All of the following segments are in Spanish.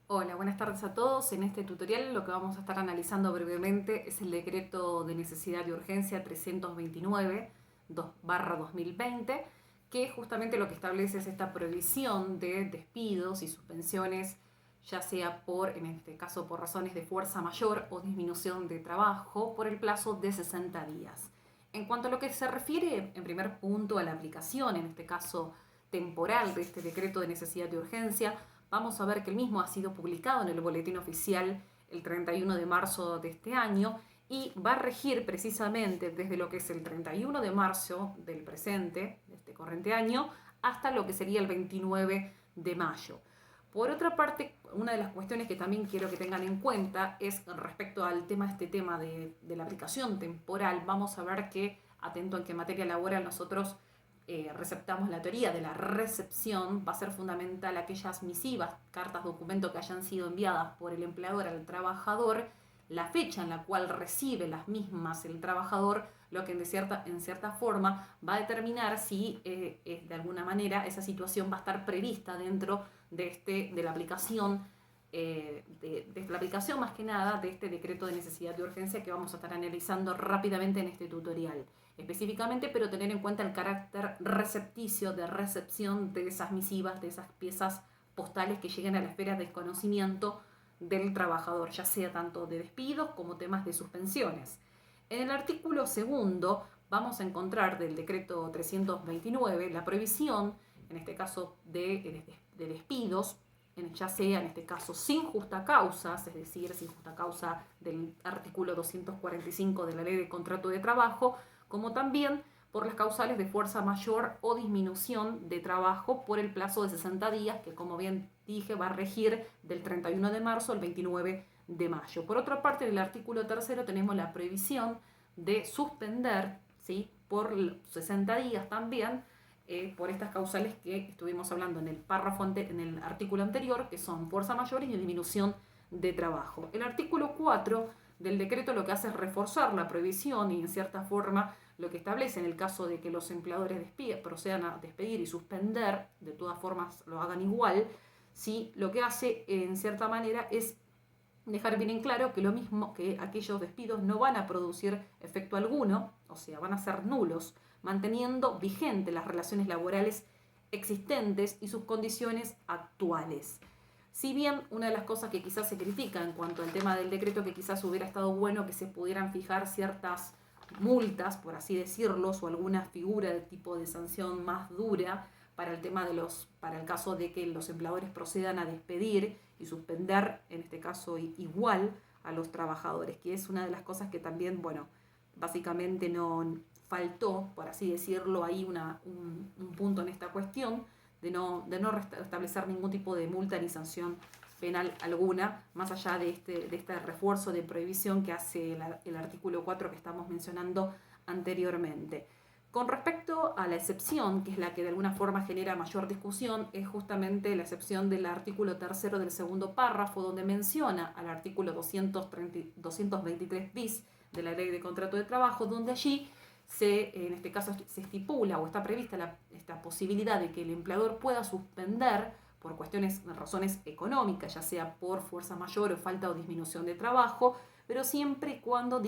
Hola, buenas tardes a todos. En este tutorial lo que vamos a estar analizando brevemente es el decreto de necesidad y urgencia 329/2020, que justamente lo que establece es esta prohibición de despidos y suspensiones, ya sea en este caso, por razones de fuerza mayor o disminución de trabajo, por el plazo de 60 días. En cuanto a lo que se refiere, en primer punto, a la aplicación, en este caso temporal, de este decreto de necesidad y urgencia, vamos a ver que el mismo ha sido publicado en el boletín oficial el 31 de marzo de este año y va a regir precisamente desde lo que es el 31 de marzo del presente, de este corriente año, hasta lo que sería el 29 de mayo. Por otra parte, una de las cuestiones que también quiero que tengan en cuenta es respecto al este tema de la aplicación temporal. Vamos a ver que, atento en que en materia laboral nosotros receptamos la teoría de la recepción, va a ser fundamental aquellas misivas, cartas, documentos que hayan sido enviadas por el empleador al trabajador, la fecha en la cual recibe las mismas el trabajador, lo que en cierta forma va a determinar si de alguna manera esa situación va a estar prevista dentro de la aplicación de la aplicación más que nada de este decreto de necesidad de urgencia que vamos a estar analizando rápidamente en este tutorial específicamente, pero tener en cuenta el carácter recepticio de recepción de esas misivas, de esas piezas postales que lleguen a la esfera de conocimiento del trabajador, ya sea tanto de despidos como temas de suspensiones. En el artículo segundo vamos a encontrar del decreto 329 la prohibición, en este caso de despidos, ya sea en este caso sin justa causa, es decir, sin justa causa del artículo 245 de la Ley de Contrato de Trabajo, como también por las causales de fuerza mayor o disminución de trabajo por el plazo de 60 días, que como bien dije va a regir del 31 de marzo al 29 de mayo. Por otra parte, en el artículo tercero tenemos la prohibición de suspender, ¿sí?, por 60 días también, por estas causales que estuvimos hablando en el en el artículo anterior, que son fuerza mayor y disminución de trabajo. El artículo 4 del decreto lo que hace es reforzar la prohibición y en cierta forma lo que establece en el caso de que los empleadores procedan a despedir y suspender, de todas formas lo hagan igual, ¿sí? Lo que hace en cierta manera es dejar bien en claro que lo mismo que aquellos despidos no van a producir efecto alguno, o sea, van a ser nulos, manteniendo vigentes las relaciones laborales existentes y sus condiciones actuales. Si bien una de las cosas que quizás se critica en cuanto al tema del decreto, que quizás hubiera estado bueno que se pudieran fijar ciertas multas, por así decirlo, o alguna figura de tipo de sanción más dura para el tema para el caso de que los empleadores procedan a despedir y suspender, en este caso igual, a los trabajadores, que es una de las cosas que también, bueno, básicamente no faltó, por así decirlo, ahí un punto en esta cuestión de no establecer ningún tipo de multa ni sanción penal alguna, más allá de este refuerzo de prohibición que hace el artículo 4 que estamos mencionando anteriormente. Con respecto a la excepción, que es la que de alguna forma genera mayor discusión, es justamente la excepción del artículo tercero del segundo párrafo, donde menciona al artículo 223 bis de la Ley de Contrato de Trabajo, donde allí en este caso se estipula o está prevista esta posibilidad de que el empleador pueda suspender por razones económicas, ya sea por fuerza mayor o falta o disminución de trabajo, pero siempre y cuando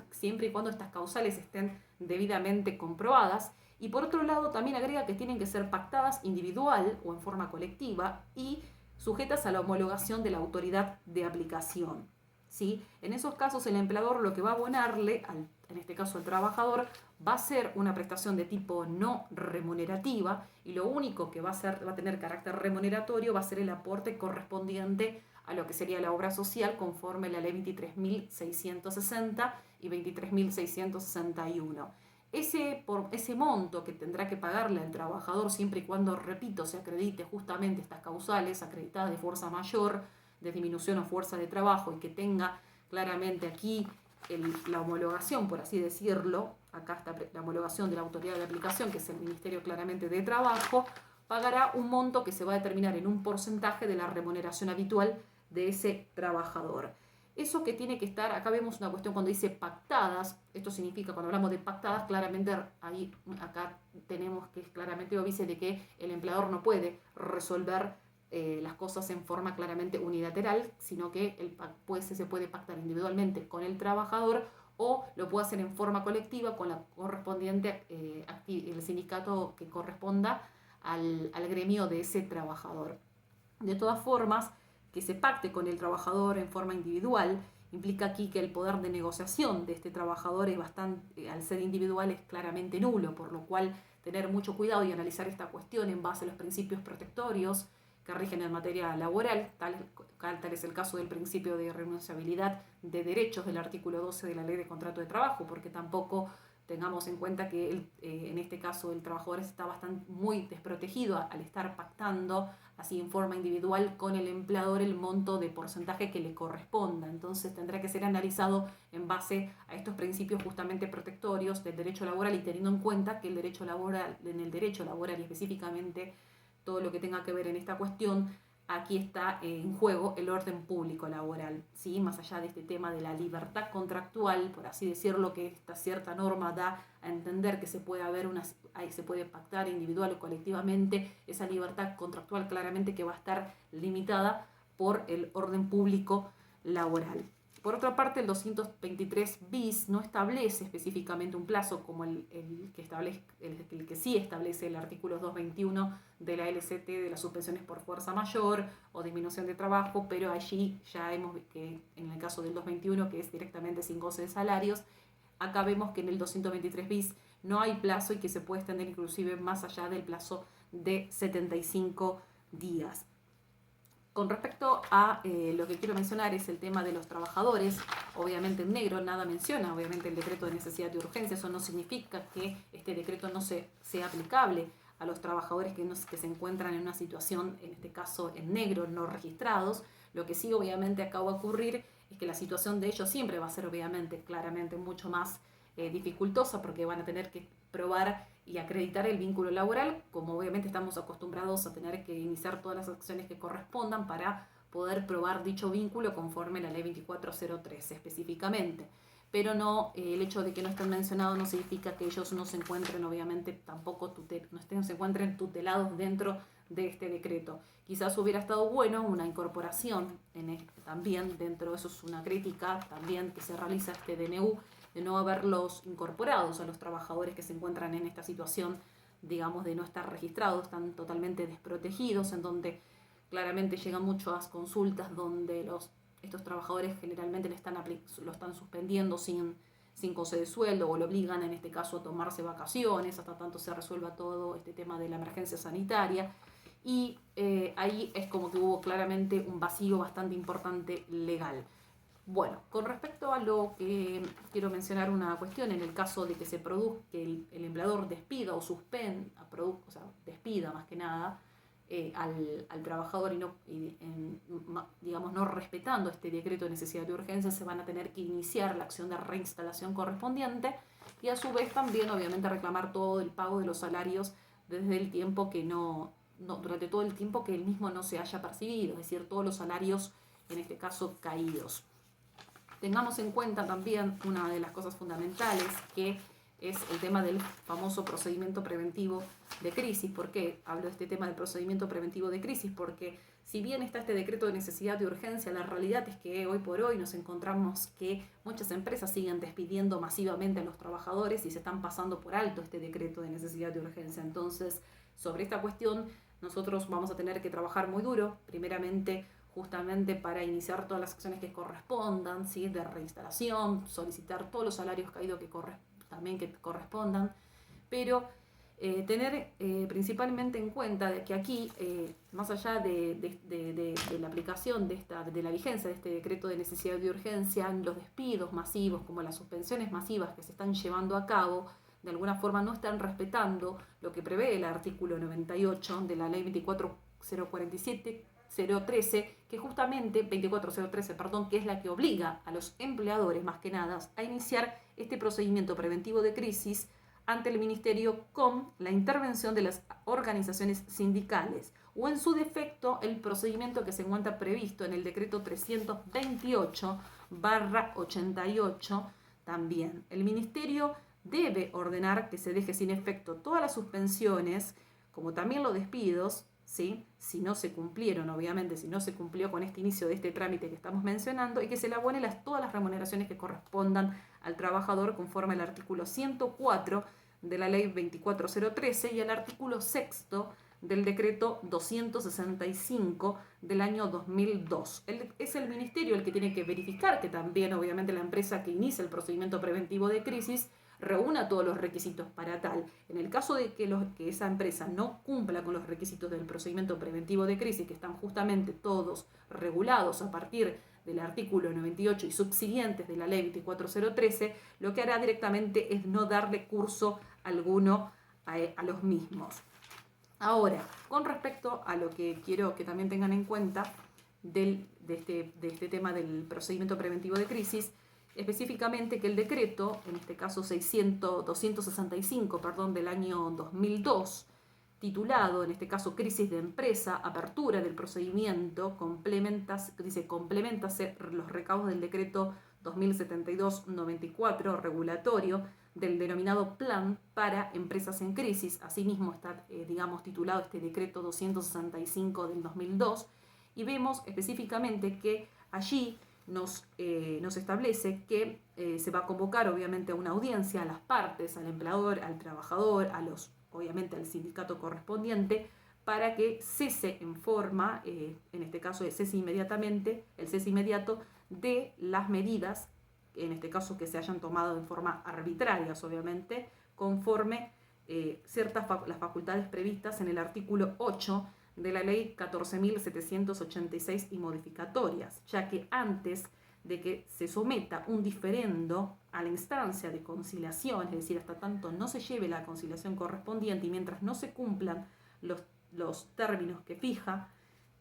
siempre y cuando estas causales estén debidamente comprobadas. Y por otro lado también agrega que tienen que ser pactadas individual o en forma colectiva y sujetas a la homologación de la autoridad de aplicación. ¿Sí? En esos casos el empleador lo que va a abonarle, en este caso al trabajador, va a ser una prestación de tipo no remunerativa y lo único que va a tener carácter remuneratorio va a ser el aporte correspondiente a lo que sería la obra social conforme la ley 23.660 y 23.661. Ese monto que tendrá que pagarle al trabajador siempre y cuando, repito, se acredite justamente estas causales acreditadas de fuerza mayor, de disminución o fuerza de trabajo y que tenga claramente aquí la homologación, por así decirlo, acá está la homologación de la autoridad de aplicación, que es el Ministerio claramente de Trabajo, pagará un monto que se va a determinar en un porcentaje de la remuneración habitual de ese trabajador. Eso que tiene que estar, acá vemos una cuestión cuando dice pactadas, esto significa, cuando hablamos de pactadas, claramente acá tenemos que claramente dice de que el empleador no puede resolver las cosas en forma claramente unilateral, sino que se puede pactar individualmente con el trabajador o lo puede hacer en forma colectiva con la correspondiente, el sindicato que corresponda al gremio de ese trabajador. De todas formas, que se pacte con el trabajador en forma individual implica aquí que el poder de negociación de este trabajador es bastante, al ser individual, es claramente nulo, por lo cual tener mucho cuidado y analizar esta cuestión en base a los principios protectorios que rigen en materia laboral, tal es el caso del principio de renunciabilidad de derechos del artículo 12 de la Ley de Contrato de Trabajo, porque tampoco tengamos en cuenta que en este caso el trabajador está muy desprotegido al estar pactando así en forma individual con el empleador el monto de porcentaje que le corresponda. Entonces tendrá que ser analizado en base a estos principios justamente protectorios del derecho laboral y teniendo en cuenta que en el derecho laboral y específicamente todo lo que tenga que ver en esta cuestión, aquí está en juego el orden público laboral, ¿sí? Más allá de este tema de la libertad contractual, por así decirlo, que esta cierta norma da a entender que se puede pactar individual o colectivamente, esa libertad contractual claramente que va a estar limitada por el orden público laboral. Por otra parte, el 223 bis no establece específicamente un plazo como el que sí establece el artículo 221 de la LCT de las suspensiones por fuerza mayor o disminución de trabajo, pero allí ya vemos que en el caso del 221, que es directamente sin goce de salarios, acá vemos que en el 223 bis no hay plazo y que se puede extender inclusive más allá del plazo de 75 días. Con respecto a lo que quiero mencionar es el tema de los trabajadores. Obviamente en negro nada menciona, obviamente el decreto de necesidad de urgencia. Eso no significa que este decreto no sea aplicable a los trabajadores que se encuentran en una situación, en este caso en negro, no registrados. Lo que sí obviamente acá va a ocurrir es que la situación de ellos siempre va a ser obviamente claramente mucho más dificultosa porque van a tener que probar y acreditar el vínculo laboral, como obviamente estamos acostumbrados a tener que iniciar todas las acciones que correspondan para poder probar dicho vínculo conforme a la ley 2403 específicamente. Pero no, el hecho de que no estén mencionados no significa que ellos no se encuentren, obviamente, tampoco se encuentren tutelados dentro de este decreto. Quizás hubiera estado bueno una incorporación también dentro, eso es una crítica también que se realiza a este DNU, de no haberlos incorporados a los trabajadores que se encuentran en esta situación, digamos, de no estar registrados, están totalmente desprotegidos, en donde claramente llegan muchas consultas donde estos trabajadores generalmente lo están suspendiendo sin goce de sueldo o lo obligan en este caso a tomarse vacaciones hasta tanto se resuelva todo este tema de la emergencia sanitaria. Y ahí es como que hubo claramente un vacío bastante importante legal. Bueno, con respecto a lo que quiero mencionar una cuestión, en el caso de que se produzca que el empleador despida o despida más que nada al trabajador digamos, no respetando este decreto de necesidad de urgencia, se van a tener que iniciar la acción de reinstalación correspondiente y a su vez también obviamente reclamar todo el pago de los salarios desde el tiempo que durante todo el tiempo que el mismo no se haya percibido, es decir, todos los salarios en este caso caídos. Tengamos en cuenta también una de las cosas fundamentales que es el tema del famoso procedimiento preventivo de crisis. ¿Por qué hablo de este tema del procedimiento preventivo de crisis? Porque si bien está este decreto de necesidad de urgencia, la realidad es que hoy por hoy nos encontramos que muchas empresas siguen despidiendo masivamente a los trabajadores y se están pasando por alto este decreto de necesidad de urgencia. Entonces, sobre esta cuestión, nosotros vamos a tener que trabajar muy duro, primeramente justamente para iniciar todas las acciones que correspondan, ¿sí? De reinstalación, solicitar todos los salarios caídos que correspondan, pero tener principalmente en cuenta de que aquí, más allá de la aplicación de la vigencia de este decreto de necesidad de urgencia, los despidos masivos como las suspensiones masivas que se están llevando a cabo, de alguna forma no están respetando lo que prevé el artículo 98 de la ley 24013, que justamente, 24013, perdón, que es la que obliga a los empleadores, más que nada, a iniciar este procedimiento preventivo de crisis ante el Ministerio con la intervención de las organizaciones sindicales o en su defecto el procedimiento que se encuentra previsto en el decreto 328/88 también. El Ministerio debe ordenar que se deje sin efecto todas las suspensiones, como también los despidos, ¿sí? Si no se cumplieron, obviamente, si no se cumplió con este inicio de este trámite que estamos mencionando, y que se le abonen todas las remuneraciones que correspondan al trabajador conforme al artículo 104 de la ley 24013 y al artículo 6º del decreto 265 del año 2002. Es el ministerio el que tiene que verificar que también, obviamente, la empresa que inicia el procedimiento preventivo de crisis reúna todos los requisitos para tal. En el caso de que esa empresa no cumpla con los requisitos del procedimiento preventivo de crisis, que están justamente todos regulados a partir del artículo 98 y subsiguientes de la ley 24013, lo que hará directamente es no darle curso alguno a los mismos. Ahora, con respecto a lo que quiero que también tengan en cuenta de este tema del procedimiento preventivo de crisis, específicamente que el decreto, en este caso 265, del año 2002, titulado, en este caso Crisis de Empresa, Apertura del Procedimiento, complementase los recaudos del decreto 2072-94 regulatorio del denominado Plan para Empresas en Crisis. Asimismo está, titulado este decreto 265 del 2002, y vemos específicamente que allí nos establece que se va a convocar obviamente a una audiencia a las partes, al empleador, al trabajador, obviamente al sindicato correspondiente, para que cese en forma, en este caso el cese inmediato de las medidas, en este caso que se hayan tomado en forma arbitraria, obviamente, conforme las facultades previstas en el artículo 8 de la ley 14.786 y modificatorias, ya que antes de que se someta un diferendo a la instancia de conciliación, es decir, hasta tanto no se lleve la conciliación correspondiente y mientras no se cumplan los términos que fija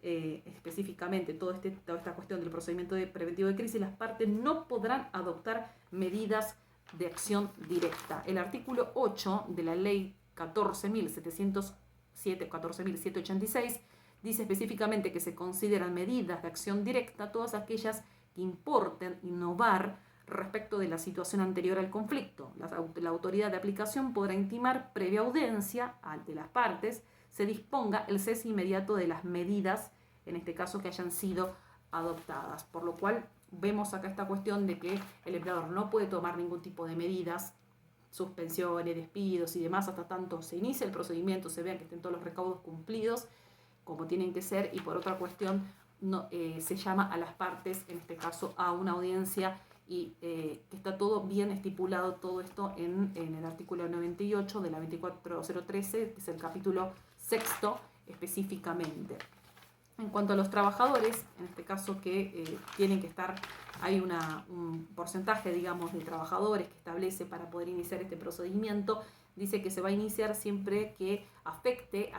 específicamente toda esta cuestión del procedimiento preventivo de crisis, las partes no podrán adoptar medidas de acción directa. El artículo 8 de la ley 14.786 dice específicamente que se consideran medidas de acción directa todas aquellas que importen innovar respecto de la situación anterior al conflicto. La autoridad de aplicación podrá intimar previa audiencia de las partes se disponga el cese inmediato de las medidas, en este caso que hayan sido adoptadas. Por lo cual vemos acá esta cuestión de que el empleador no puede tomar ningún tipo de medidas, suspensiones, despidos y demás, hasta tanto se inicia el procedimiento, se vean que estén todos los recaudos cumplidos como tienen que ser, y por otra cuestión se llama a las partes, en este caso a una audiencia, y que está todo bien estipulado todo esto en el artículo 98 de la 24013, que es el capítulo 6º específicamente. En cuanto a los trabajadores, en este caso que tienen que estar, hay un porcentaje, de trabajadores que establece para poder iniciar este procedimiento, dice que se va a iniciar siempre que afecte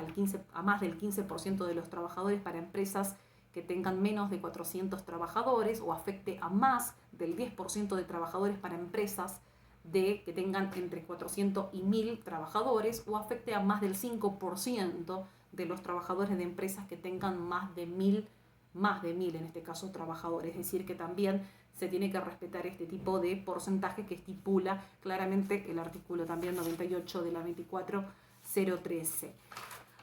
a más del 15% de los trabajadores para empresas que tengan menos de 400 trabajadores, o afecte a más del 10% de trabajadores para empresas que tengan entre 400 y 1000 trabajadores, o afecte a más del 5% de los trabajadores de empresas que tengan más de 1000 en este caso trabajadores. Es decir, que también se tiene que respetar este tipo de porcentaje que estipula claramente el artículo también 98 de la 24013.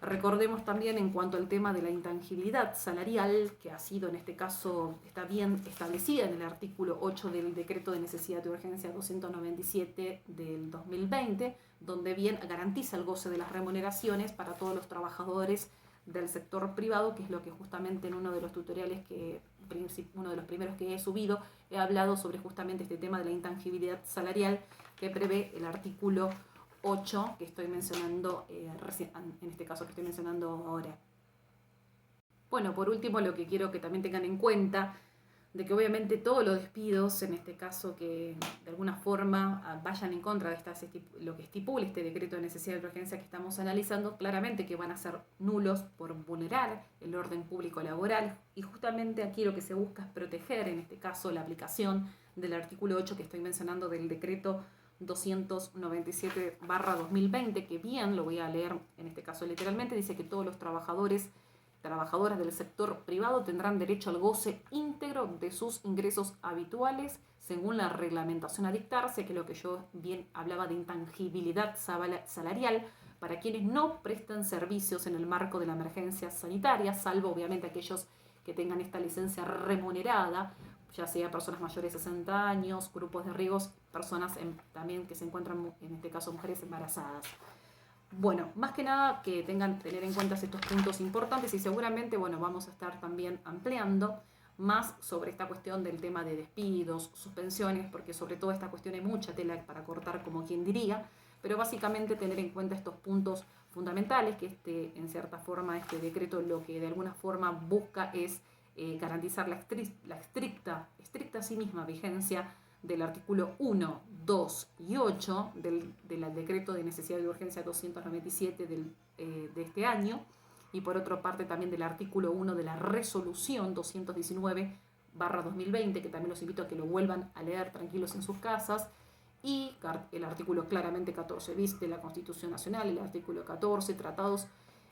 Recordemos también en cuanto al tema de la intangibilidad salarial, que ha sido en este caso, está bien establecida en el artículo 8 del decreto de necesidad de urgencia 297 del 2020, donde bien garantiza el goce de las remuneraciones para todos los trabajadores del sector privado, que es lo que justamente en uno de los tutoriales uno de los primeros que he subido, he hablado sobre justamente este tema de la intangibilidad salarial que prevé el artículo 8 que estoy mencionando en este caso que estoy mencionando ahora. Bueno, por último, lo que quiero que también tengan en cuenta, de que obviamente todos los despidos, en este caso que de alguna forma vayan en contra de lo que estipula este decreto de necesidad de urgencia que estamos analizando, claramente que van a ser nulos por vulnerar el orden público laboral, y justamente aquí lo que se busca es proteger, en este caso, la aplicación del artículo 8 que estoy mencionando del decreto 297/2020, que bien lo voy a leer en este caso literalmente, dice que todos los trabajadoras del sector privado tendrán derecho al goce íntegro de sus ingresos habituales según la reglamentación a dictarse, que es lo que yo bien hablaba de intangibilidad salarial, para quienes no prestan servicios en el marco de la emergencia sanitaria, salvo obviamente aquellos que tengan esta licencia remunerada, ya sea personas mayores de 60 años, grupos de riesgos, personas también que se encuentran, en este caso, mujeres embarazadas. Bueno, más que nada que tener en cuenta estos puntos importantes y seguramente, bueno, vamos a estar también ampliando más sobre esta cuestión del tema de despidos, suspensiones, porque sobre todo esta cuestión hay mucha tela para cortar, como quien diría, pero básicamente tener en cuenta estos puntos fundamentales que en cierta forma este decreto lo que de alguna forma busca es garantizar la estricta a sí misma vigencia del artículo 1, 2 y 8 del decreto de necesidad y urgencia 297 de este año, y por otra parte también del artículo 1 de la resolución 219/2020, que también los invito a que lo vuelvan a leer tranquilos en sus casas, y el artículo claramente 14 bis de la Constitución Nacional, el artículo 14, tratados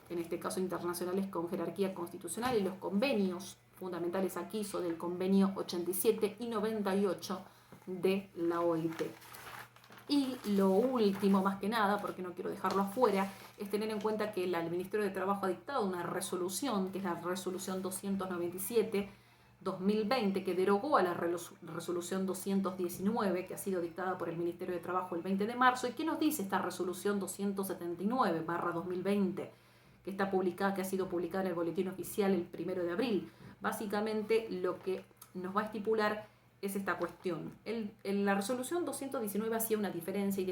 en este caso internacionales con jerarquía constitucional, y los convenios fundamentales aquí son el convenio 87 y 98 de la OIT. Y lo último, más que nada, porque no quiero dejarlo afuera, es tener en cuenta que el Ministerio de Trabajo ha dictado una resolución, que es la resolución 297/2020, que derogó a la resolución 219, que ha sido dictada por el Ministerio de Trabajo el 20 de marzo. ¿Y qué nos dice esta resolución 279/2020? Que está publicada, que ha sido publicada en el Boletín Oficial el 1 de abril. Básicamente lo que nos va a estipular es esta cuestión. La resolución 219 hacía una diferencia y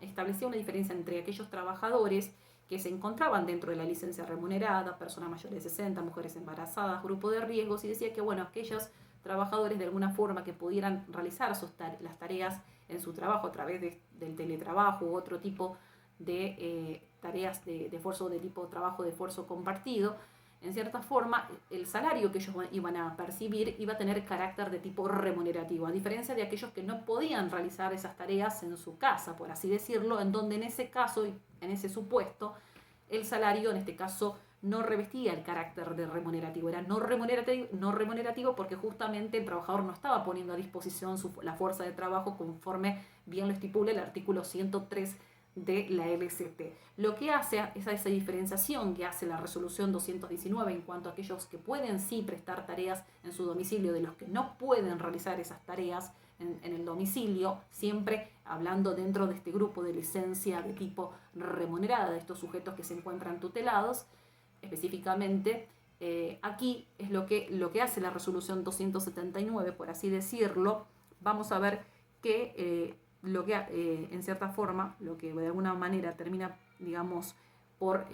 establecía una diferencia entre aquellos trabajadores que se encontraban dentro de la licencia remunerada, personas mayores de 60, mujeres embarazadas, grupo de riesgos, y decía que, bueno, aquellos trabajadores de alguna forma que pudieran realizar las tareas en su trabajo a través del teletrabajo u otro tipo de tareas de esfuerzo de tipo trabajo de esfuerzo compartido, en cierta forma, el salario que ellos iban a percibir iba a tener carácter de tipo remunerativo, a diferencia de aquellos que no podían realizar esas tareas en su casa, por así decirlo, en donde en ese caso, en ese supuesto, el salario, en este caso, no revestía el carácter de remunerativo, era no remunerativo porque justamente el trabajador no estaba poniendo a disposición la fuerza de trabajo conforme bien lo estipula el artículo 103 de la LCT. Lo que hace es esa diferenciación que hace la resolución 219 en cuanto a aquellos que pueden sí prestar tareas en su domicilio de los que no pueden realizar esas tareas en el domicilio, siempre hablando dentro de este grupo de licencia de tipo remunerada, de estos sujetos que se encuentran tutelados. Específicamente, aquí es lo que hace la resolución 279, por así decirlo. Vamos a ver que lo que en cierta forma, lo que de alguna manera termina, digamos, por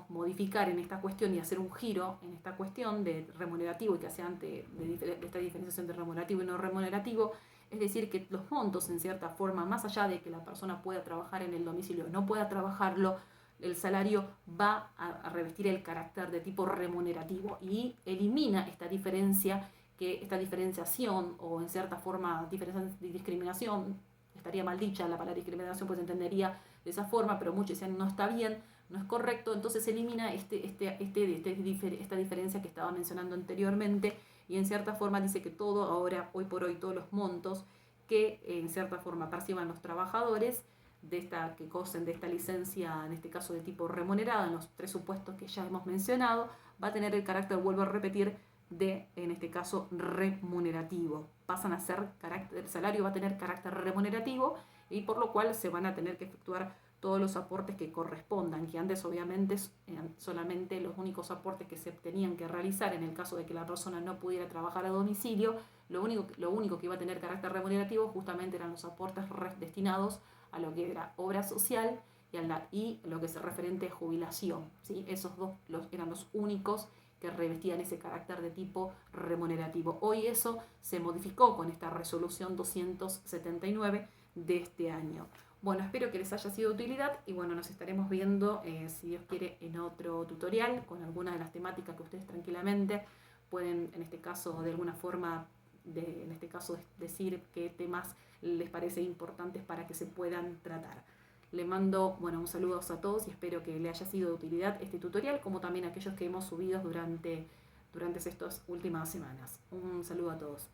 modificar en esta cuestión y hacer un giro en esta cuestión de remunerativo y que hace antes de esta diferenciación de remunerativo y no remunerativo, es decir, que los montos en cierta forma, más allá de que la persona pueda trabajar en el domicilio o no pueda trabajarlo, el salario va a revestir el carácter de tipo remunerativo y elimina esta diferenciación o en cierta forma discriminación. Estaría mal dicha la palabra discriminación, pues se entendería de esa forma, pero muchos decían no está bien, no es correcto, entonces se elimina esta diferencia que estaba mencionando anteriormente y en cierta forma dice que todo ahora, hoy por hoy, todos los montos que en cierta forma perciban los trabajadores que gocen de esta licencia, en este caso de tipo remunerada, en los tres supuestos que ya hemos mencionado, va a tener el carácter, vuelvo a repetir, en este caso, remunerativo. Pasan a ser el salario va a tener carácter remunerativo y por lo cual se van a tener que efectuar todos los aportes que correspondan, que antes obviamente solamente los únicos aportes que se tenían que realizar en el caso de que la persona no pudiera trabajar a domicilio, lo único que iba a tener carácter remunerativo justamente eran los aportes destinados a lo que era obra social y lo que es referente a jubilación, ¿sí? Esos dos eran los únicos que revestían ese carácter de tipo remunerativo. Hoy eso se modificó con esta resolución 279 de este año. Bueno, espero que les haya sido de utilidad y bueno, nos estaremos viendo, si Dios quiere, en otro tutorial con algunas de las temáticas que ustedes tranquilamente pueden, en este caso, de alguna forma, decir qué temas les parece importantes para que se puedan tratar. Le mando un saludo a todos y espero que le haya sido de utilidad este tutorial, como también aquellos que hemos subido durante estas últimas semanas. Un saludo a todos.